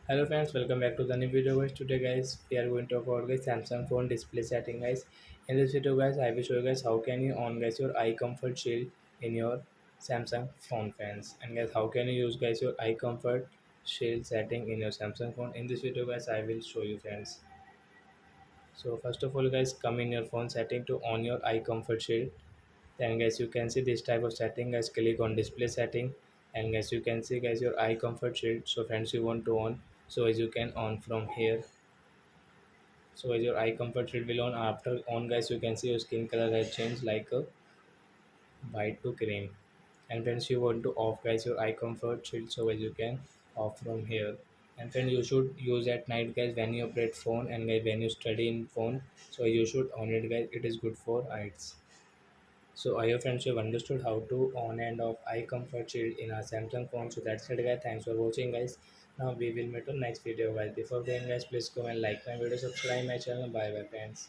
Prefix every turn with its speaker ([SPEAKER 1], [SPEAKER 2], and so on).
[SPEAKER 1] Hello friends, welcome back to the new video guys. Today guys, we are going to talk about guys Samsung phone display setting guys. In this video guys, I will show you guys how can you on guys your eye comfort shield in your Samsung phone fans. And guys, how can you use guys your eye comfort shield setting in your Samsung phone. In this video guys, I will show you friends. So first of all guys, come in your phone setting to on your eye comfort shield. Then guys you can see this type of setting guys, click on display setting, and guys you can see guys your eye comfort shield. So friends, you want to on, so as you can on from here. So as your eye comfort shield will on, after on guys you can see your skin color has changed like a white to cream. And friends, you want to off guys your eye comfort shield, so as you can off from here. And friends, you should use at night guys when you operate phone, and guys when you study in phone, so you should on it guys, it is good for eyes. So I hope friends you have understood how to on and off eye comfort shield in our Samsung phone. So that's it guys. Thanks for watching guys. Now we will meet on next video guys. Before going guys, please go and like my video, subscribe my channel. Bye bye friends.